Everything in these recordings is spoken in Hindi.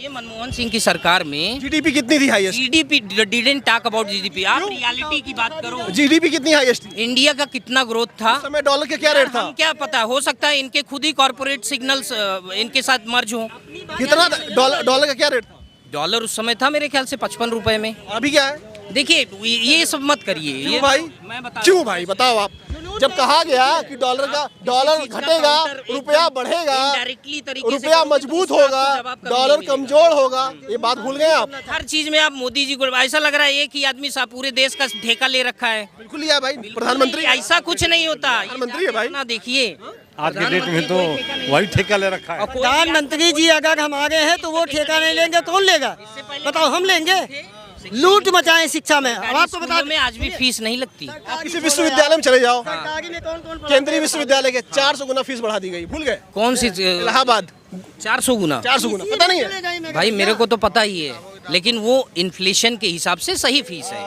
ये मनमोहन सिंह की सरकार में जीडीपी कितनी थी highest? GDP didn't talk about GDP, आप रियलिटी की बात करो। जीडीपी कितनी हाईएस्ट थी? इंडिया का कितना ग्रोथ था उस समय डॉलर का क्या रेट था? हम क्या पता, हो सकता है इनके खुद ही कॉर्पोरेट सिग्नल्स इनके साथ मर्ज हो। कितना डॉलर का क्या रेट था? डॉलर उस समय था मेरे ख्याल से 55 रुपए में। अभी क्या है? देखिए ये सब मत करिए। क्यों भाई? मैं बता क्यों भाई बताओ आप? जब कहा गया कि डॉलर घटेगा, रुपया बढ़ेगा, डायरेक्टली तरीके से रुपया मजबूत होगा, डॉलर कमजोर होगा, ये बात भूल गए आप? हर चीज में आप मोदी जी को ऐसा लग रहा है एक ही आदमी सा पूरे देश का ठेका ले रखा है। बिल्कुल लिया भाई, प्रधानमंत्री। ऐसा कुछ नहीं होता, प्रधानमंत्री है भाई। ना देखिए आज के डेट में तो वही ठेका ले रखा है। प्रधानमंत्री जी अगर हमारे हैं तो वो ठेका नहीं लेंगे, कौन लेगा? बताओ, हम लेंगे? लूट मचाएं शिक्षा में। अब आपको बता में आज भी फीस नहीं लगती। आप किसी विश्वविद्यालय में चले जाओ, सरकारी में कौन कौन केंद्रीय विश्वविद्यालय के 400 गुना फीस बढ़ा दी गई, भूल गए? कौन सी इलाहाबाद 400 गुना? 400 गुना, पता नहीं है भाई मेरे को तो पता ही है, लेकिन वो इन्फ्लेशन के हिसाब से सही फीस है।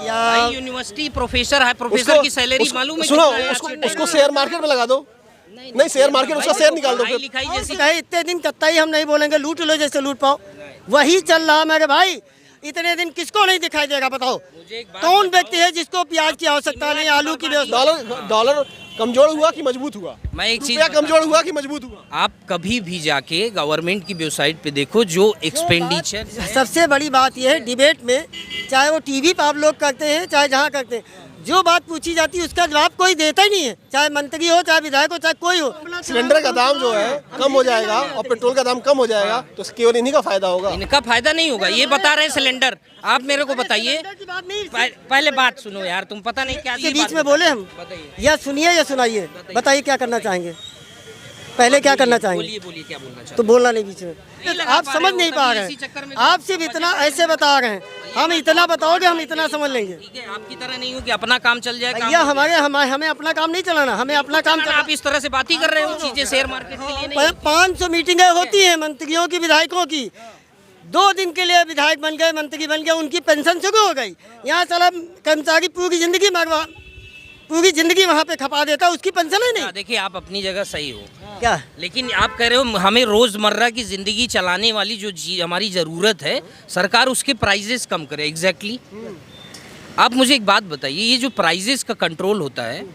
भाई यूनिवर्सिटी प्रोफेसर है, प्रोफेसर की सैलरी मालूम है सुनो, कितना है? उसको शेयर मार्केट में लगा दो। नहीं, शेयर मार्केट, उसका शेयर निकाल दो। पढ़ाई लिखाई जैसी इतने दिन कत्ताई हम नहीं बोलेंगे, लूट लो जैसे लूट पाओ, वही चल रहा मेरे भाई। इतने दिन किसको नहीं दिखाई देगा? बताओ, कौन व्यक्ति है जिसको प्याज की आवश्यकता नहीं, आलू की व्यवस्था? डॉलर कमजोर हुआ कि मजबूत हुआ? मैं एक चीज रुपया कमजोर हुआ कि मजबूत हुआ? आप कभी भी जाके गवर्नमेंट की वेबसाइट पे देखो, जो एक्सपेंडिचर सबसे बड़ी बात यह है, डिबेट में चाहे वो टीवी पर आप लोग करते हैं, चाहे जहाँ करते हैं, जो बात पूछी जाती है उसका जवाब कोई देता ही नहीं है, चाहे मंत्री हो, चाहे विधायक हो, चाहे कोई हो। सिलेंडर का दाम जो है कम हो जाएगा और पेट्रोल का दाम कम हो जाएगा, तो केवल इन्हीं का फायदा होगा। इनका फायदा नहीं होगा, ये बता रहे हैं सिलेंडर। आप मेरे को बताइए, पहले बात सुनो यार, तुम पता नहीं क्या के बीच में बोले हम, या सुनिए या सुनाइए, बताइए क्या करना चाहेंगे? पहले क्या करना चाहेंगे? बोलिए क्या बोलना चाहते तो बोलना नहीं बीच में। आप समझ नहीं पा रहे हैं, आप सिर्फ इतना ऐसे बता रहे हैं, हम इतना बताओगे हम इतना समझ लेंगे। ठीक है, आपकी तरह नहीं हो कि अपना काम चल जाए। भैया हमें अपना काम नहीं चलाना, हमें अपना काम आप इस तरह से बात ही कर रहे हो चीजें शेयर मार्केट के लिए नहीं। 500 मीटिंगें होती हैं मंत्रियों की, विधायकों की। 2 दिन के लिए विधायक बन गए, मंत्री बन गए, उनकी पेंशन शुरू हो गई। यहाँ साला कर्मचारी पूरी जिंदगी वहाँ पे खपा देता, उसकी पेंशन ही नहीं। देखिए आप अपनी जगह सही हो क्या, लेकिन आप कह रहे हो हमें रोजमर्रा की जिंदगी चलाने वाली जो हमारी जरूरत है, सरकार उसके प्राइजेस कम करे। एग्जैक्टली आप मुझे एक बात बताइए, ये जो प्राइजेस का कंट्रोल होता है,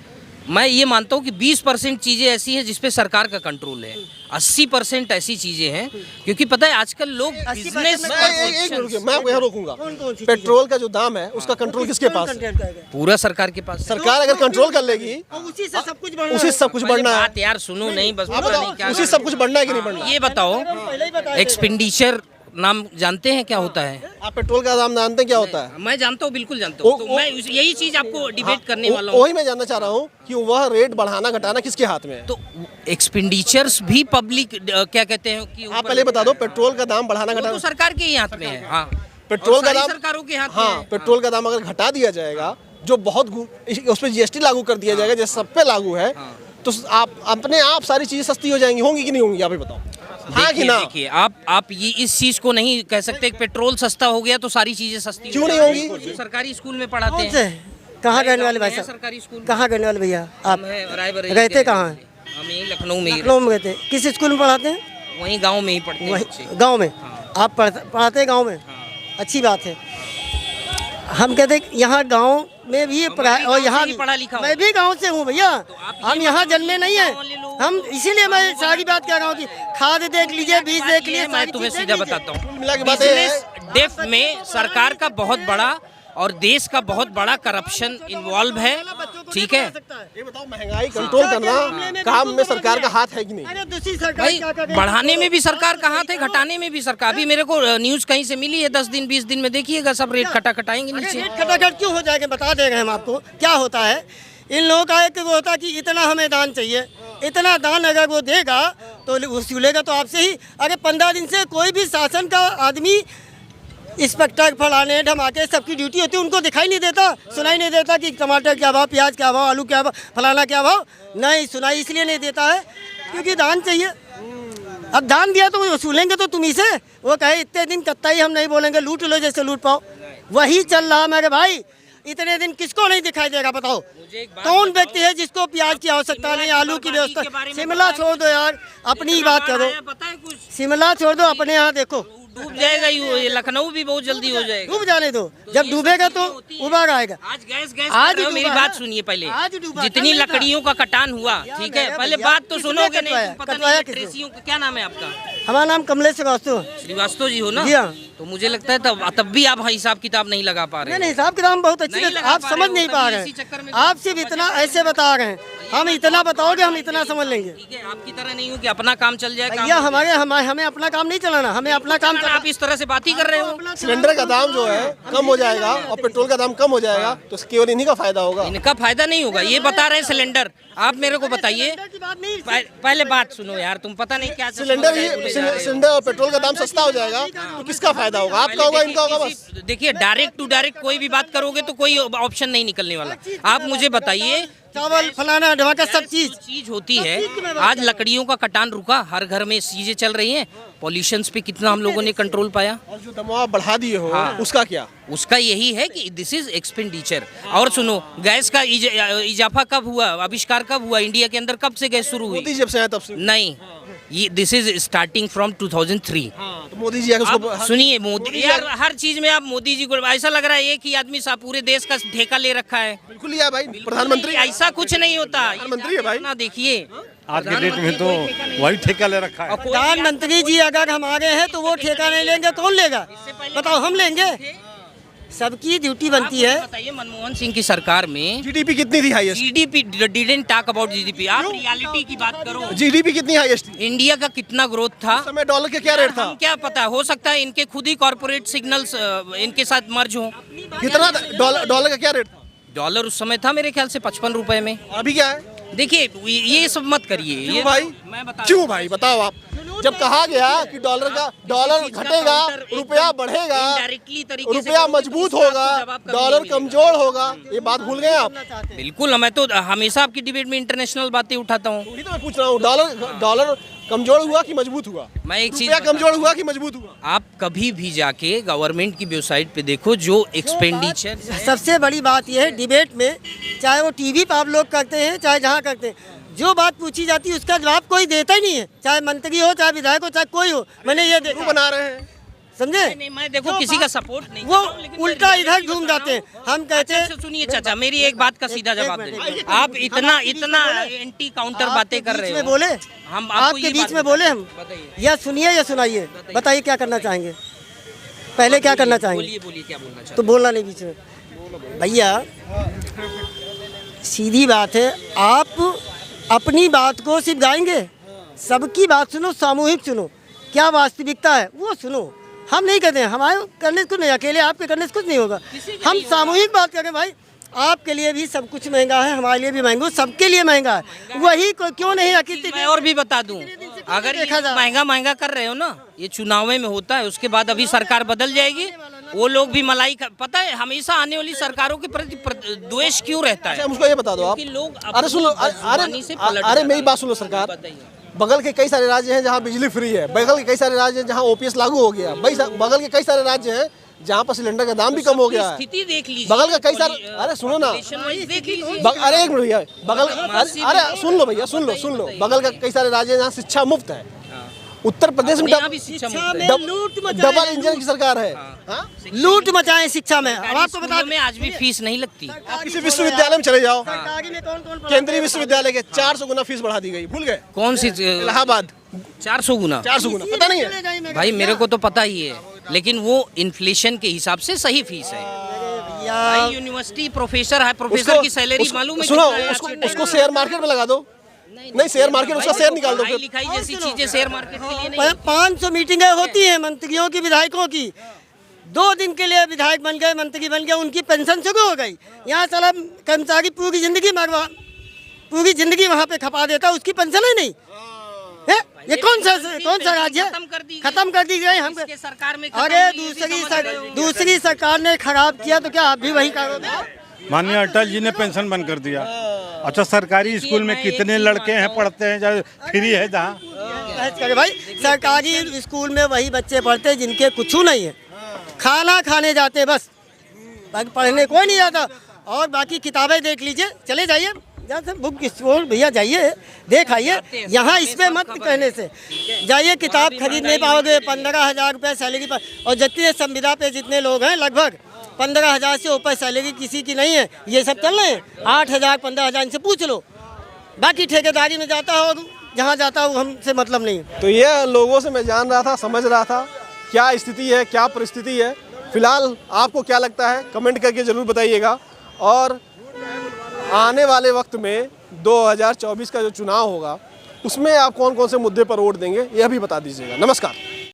मैं ये मानता हूँ कि 20% चीज़ें ऐसी हैं जिसपे सरकार का कंट्रोल है, 80% ऐसी चीज़ें हैं क्योंकि पता है आजकल लोग बिजनेस। मैं यहाँ रोकूंगा। पेट्रोल का जो दाम है उसका कंट्रोल किसके पास है? पूरा सरकार के पास। सरकार अगर कंट्रोल कर लेगी, उसी से सब कुछ उसी से सब कुछ बढ़ना है। बात यार सुनो, नहीं बस पता नहीं क्या उसी सब कुछ बढ़ना है कि नहीं बढ़ना? ये बताओ, एक्सपेंडिचर नाम जानते हैं क्या होता है? आप पेट्रोल का दाम जानते हैं क्या होता है? मैं जानता हूँ, बिल्कुल जानता हूँ। तो मैं यही चीज आपको डिबेट करने वाला हूँ। वही मैं जानना चाह रहा हूँ कि वह रेट बढ़ाना घटाना किसके हाथ में है? तो एक्सपेंडिचर्स भी पब्लिक क्या कहते हैं कि आप पहले बता दो, पेट्रोल का दाम बढ़ाना घटाना तो सरकार के ही हाथ में है। हाँ, पेट्रोल का दाम सरकारों के हाथ में हाँ, है। पेट्रोल का दाम अगर घटा दिया जाएगा, जो बहुत उस पर जीएसटी लागू कर दिया जाएगा, जैसे सब पे लागू है, तो आप अपने आप सारी चीजें सस्ती हो जाएंगी। होंगी कि नहीं होंगी, आप ही बताओ। हाँ कि ना? देखिए आप ये इस चीज को नहीं कह सकते कि पेट्रोल सस्ता हो गया तो सारी चीजें सस्ती क्यों नहीं होंगी? जो सरकारी स्कूल में पढ़ाते हैं। कहाँ गए वाले भाई साहब? सरकारी स्कूल कहाँ गए वाले भैया? आप गए थे कहाँ? हम यही लखनऊ में गए थे। किस स्कूल में पढ़ाते हैं? वहीं गांव में ही पढ़ते हैं। गांव में आप पढ़ाते हैं? गांव में अच्छी बात है। हम कहते यहाँ गांव में भी पढ़ाई, और यहाँ पढ़ा लिखा, मैं भी गांव से हूँ भैया। हम यहाँ जन्मे नहीं है, हम इसीलिए मैं सारी बात कह रहा हूँ कि खाद देख लीजिए, बीज देख लीजिए। मैं तुम्हें सीधा बताता हूँ, बिजनेस डेफ में सरकार का बहुत बड़ा और देश का बहुत बड़ा करप्शन इन्वॉल्व है। ठीक है, ये बताओ, महंगाई कंट्रोल करना काम में सरकार का हाथ है कि नहीं? भाई बढ़ाने में भी सरकार का हाथ है, घटाने में भी सरकार। अभी मेरे को न्यूज कहीं से मिली है, 10 दिन 20 दिन में देखिएगा सब रेट खटाखटाएंगे नीचे। रेट खटाखट क्यों हो जाएगा? बता देंगे हम आपको क्या होता है। इन लोगों का एक वो होता कि इतना हमें दान चाहिए, इतना दान अगर वो देगा तो वसूलेगा तो आपसे ही। अरे 15 दिन से कोई भी शासन का आदमी इंस्पेक्टर फलाने धमाके सबकी ड्यूटी होती है, उनको दिखाई नहीं देता, सुनाई नहीं देता कि टमाटर क्या भाव, प्याज क्या भाव, आलू क्या भाव, फलाना क्या भाव। नहीं सुनाई इसलिए नहीं देता है क्योंकि दान चाहिए। अब दान दिया तो वसूलेंगे तो तुम ही से। वो कहे इतने दिन कत्ताई हम नहीं बोलेंगे, लूट लो जैसे लूट पाओ, वही चल रहा मेरे भाई। इतने दिन किसको नहीं दिखाई देगा? बताओ, कौन व्यक्ति है जिसको प्याज की आवश्यकता नहीं, आलू की व्यवस्था? शिमला छोड़ दो यार, अपनी ही बात करो। शिमला छोड़ दो, अपने यहाँ देखो। डूब जाएगा ये लखनऊ भी बहुत जल्दी हो जाएगा। डूब जाने दो, जब डूबेगा तो उबार आएगा। आज गैस आज आज मेरी डूबा बात है। सुनिए पहले। आज डूबा, जितनी कल नहीं था। लकड़ियों का कटान हुआ, ठीक है, गया पहले भैया। बात तो किसने सुनोगे नहीं, कटवाया? पता कटवाया नहीं किसने? ट्रेसियों का क्या नाम है आपका? हमारा नाम कमलेश श्रीवास्तव। श्रीवास्तव जी हो ना? जी हाँ। तो मुझे लगता है तब भी आप हिसाब किताब नहीं लगा पा रहे नहीं हैं। हिसाब किताब बहुत अच्छी नहीं है, लगा आप पा समझ रहे हो, नहीं पा तभी रहे इसी चक्कर में हैं। आप सिर्फ इतना ऐसे बता रहे हैं, हम इतना बताओगे हम इतना समझ लेंगे। ठीक है, आपकी तरह नहीं हो कि अपना काम चल जाए। भैया हमें अपना काम नहीं चलाना, हमें अपना काम चलाना। आप इस तरह से बात ही कर रहे हो। सिलेंडर का दाम जो है कम हो जाएगा और पेट्रोल का दाम कम हो जाएगा तो केवल इन्हीं का फायदा होगा। इनका फायदा नहीं होगा, ये बता रहे हैं सिलेंडर। आप मेरे को बताइए, की बात नहीं, पहले बात सुनो यार, तुम पता नहीं क्या सिलेंडर और पेट्रोल का दाम सस्ता हो जाएगा तो किसका फायदा होगा? आपका होगा, इनका होगा बस। देखिए, डायरेक्ट टू डायरेक्ट कोई भी बात करोगे तो कोई ऑप्शन नहीं निकलने वाला। आप मुझे बताइए, चावल फलाना ढमाका सब चीज जो चीज होती है, आज लकड़ियों का कटान रुका, हर घर में चीजें चल रही हैं, पॉल्यूशन पे कितना हम लोगों ने कंट्रोल पाया। और जो दबाव बढ़ा दिए हो हाँ। उसका क्या? उसका यही है कि दिस इज एक्सपेंडिचर। और सुनो, गैस का इजाफा कब हुआ, आविष्कार कब हुआ इंडिया के अंदर, कब से गैस शुरू हुई? मोदी जब से आया तब से। नहीं, ये दिस इज स्टार्टिंग फ्रॉम 2003। तो मोदी जी आके उसको आप सुनिए, मोदी यार हर चीज में आप मोदी जी को, ऐसा लग रहा है एक ही आदमी सा पूरे देश का ठेका ले रखा है। बिल्कुल लिया भाई, प्रधानमंत्री। ऐसा कुछ नहीं होता। प्रधानमंत्री है भाई। ना देखिए, आज के डेट में तो वही ठेका ले रखा है। प्रधानमंत्री जी अगर हम आगे हैं तो वो ठेका नहीं लेंगे, कौन लेगा बताओ? हम लेंगे, सबकी ड्यूटी बनती है। बताइए, मनमोहन सिंह की सरकार में जीडीपी कितनी थी highest? GDP didn't talk about GDP, आप रियलिटी की बात करो। जीडीपी कितनी हाईएस्ट थी? इंडिया का कितना ग्रोथ था, उस समय डॉलर का क्या रेट था? हम क्या पता, हो सकता है इनके खुद ही कॉर्पोरेट सिग्नल्स इनके साथ मर्ज हो। कितना डॉलर का क्या रेट था? डॉलर उस समय था मेरे ख्याल से 55 रुपए में। अभी क्या है? देखिए, ये सब मत करिए। ये क्यों भाई? मैं बता क्यों भाई बताओ आप? जब कहा गया कि डॉलर घटेगा, रुपया बढ़ेगा, इनडायरेक्टली तरीके से रुपया करोगे तो मजबूत उसका होगा, आपको जवाब कभी डॉलर नहीं मिलेगा। कमजोर होगा, ये बात भूल गए आप? बिल्कुल, मैं तो हमेशा आपकी डिबेट में इंटरनेशनल बातें उठाता हूँ। वही तो मैं पूछ रहा हूँ, डॉलर कमजोर हुआ कि मजबूत हुआ? मैं एक चीज रुपया कमजोर हुआ कि मजबूत हुआ? आप कभी भी जाके गवर्नमेंट की वेबसाइट पे देखो, जो एक्सपेंडिचर सबसे बड़ी बात यह है डिबेट में, चाहे वो टीवी पे आप लोग करते हैं चाहे जहाँ करते हैं, जो बात पूछी जाती है उसका जवाब कोई देता ही नहीं है, चाहे मंत्री हो चाहे विधायक हो चाहे कोई हो। मैंने ये देखा, बना रहे हैं। समझे? नहीं, मैं देखो किसी का सपोर्ट नहीं वो कर रहा हूं, लेकिन उल्टा मैं इधर ये घूम बता जाते रहा हैं। हूं। हम कहते हैं अच्छा, सुनिए चाचा, मेरी एक बात का सीधा जवाब एक दे। मिनट। आप इतना एंटी काउंटर बातें कर रहे बीच हो। में बोले, हम आपको आपके ये बीच बात में बोले हम, बताइए। या सुनिए या सुनाइए, बताइए क्या करना चाहेंगे, पहले क्या करना चाहेंगे? बोलिए बोलिए, क्या बोलना चाहते तो बोलना नहीं बीच में भैया, सीधी बात है। आप अपनी बात को सिर्फ गाएंगे, सबकी बात सुनो, सामूहिक सुनो, क्या वास्तविकता है वो सुनो। हम नहीं कहते हैं, हमारे करने से कुछ नहीं, अकेले आपके करने से कुछ नहीं होगा। हम सामूहिक बात करें भाई, आपके लिए भी सब कुछ महंगा है, हमारे लिए भी महंगा, सबके लिए महंगा है। वही क्यों नहीं हैं? मैं और भी बता दूं, अगर ये महंगा कर रहे हो ना, ये चुनाव में होता है, उसके बाद अभी सरकार बदल जाएगी, वो लोग भी पता है हमेशा आने वाली सरकारों के प्रति द्वेष क्यों रहता है? अच्छा, मुझको ये बता दो आप। क्योंकि लोग अरे सुनो, अरे मेरी बात सुनो सरकार। बगल के कई सारे राज्य हैं जहाँ बिजली फ्री है, बगल के कई सारे राज्य हैं जहाँ ओपीएस लागू हो गया, बगल के कई सारे राज्य हैं जहाँ पर सिलेंडर का दाम भी कम हो गया है। स्थिति देख लीजिए, बगल का कई सारे, अरे सुनो ना, देख लीजिए। अरे एक मिनट भैया, अरे सुन लो भैया, सुन लो, बगल का कई सारे राज्य हैं जहाँ शिक्षा मुफ्त है। उत्तर प्रदेश में यहाँ भी शिक्षा मुफ्त है। डबल इंजन की सरकार है। हाँ? लूट मचाए शिक्षा में। अब आपको बता स्कूलों में आज भी फीस नहीं लगती। आप किसी विश्वविद्यालय में चले जाओ, सरकारी में कौन केंद्रीय विश्वविद्यालय के 400 गुना फीस बढ़ा दी गई, भूल गए? कौन सी इलाहाबाद 400 गुना? 400 गुना, पता नहीं है? भाई मेरे को तो पता ही है, लेकिन वो इन्फ्लेशन के हिसाब से सही फीस है। भाई यूनिवर्सिटी प्रोफेसर है, प्रोफेसर की सैलरी मालूम है सुनो, कितना है आज के टाइम उसको शेयर मार्केट में लगा दो। नहीं शेयर मार्केट, उसका शेयर निकाल दो। पढ़ाई लिखाई जैसी चीजें शेयर मार्केट के लिए नहीं। 500 मीटिंगें होती हैं मंत्रियों की, विधायकों की। 2 दिन के लिए विधायक बन गए, मंत्री बन गए, उनकी पेंशन शुरू हो गई। यहाँ साला कर्मचारी पूरी जिंदगी वहाँ पे खपा देता, उसकी पेंशन ही नहीं है। ये कौन सा राज्य है? खत्म कर दी गई। हम सरकार में अरे दूसरी सरकार ने खराब किया तो क्या आप भी वही करोगे? माननीय अटल जी ने पेंशन बंद कर दिया। अच्छा, सरकारी स्कूल में कितने लड़के हैं पढ़ते हैं जहाँ फ्री है जहाँ? भाई सरकारी स्कूल में वही बच्चे पढ़ते हैं जिनके कुछ नहीं है, खाना खाने जाते बस, बाकी पढ़ने कोई नहीं जाता। और बाकी किताबें देख लीजिए, चले जाइए। जैसे बुक स्टोर भैया जाइए, देख आइए, यहाँ इस पे मत कहने से जाइए, किताब खरीद नहीं पाओगे। 15,000 रुपये सैलरी पर, और जितने संविदा पे जितने लोग हैं लगभग 15,000 से ऊपर सैलरी किसी की नहीं है। ये सब चल रहे हैं 8,000 15,000, इनसे पूछ लो। बाकी ठेकेदारी में जाता हो, जहाँ जाता हो हमसे मतलब नहीं। तो ये लोगों से मैं जान रहा था, समझ रहा था क्या स्थिति है, क्या परिस्थिति है। फिलहाल आपको क्या लगता है कमेंट करके ज़रूर बताइएगा। और आने वाले वक्त में 2024 का जो चुनाव होगा उसमें आप कौन कौन से मुद्दे पर वोट देंगे यह भी बता दीजिएगा। नमस्कार।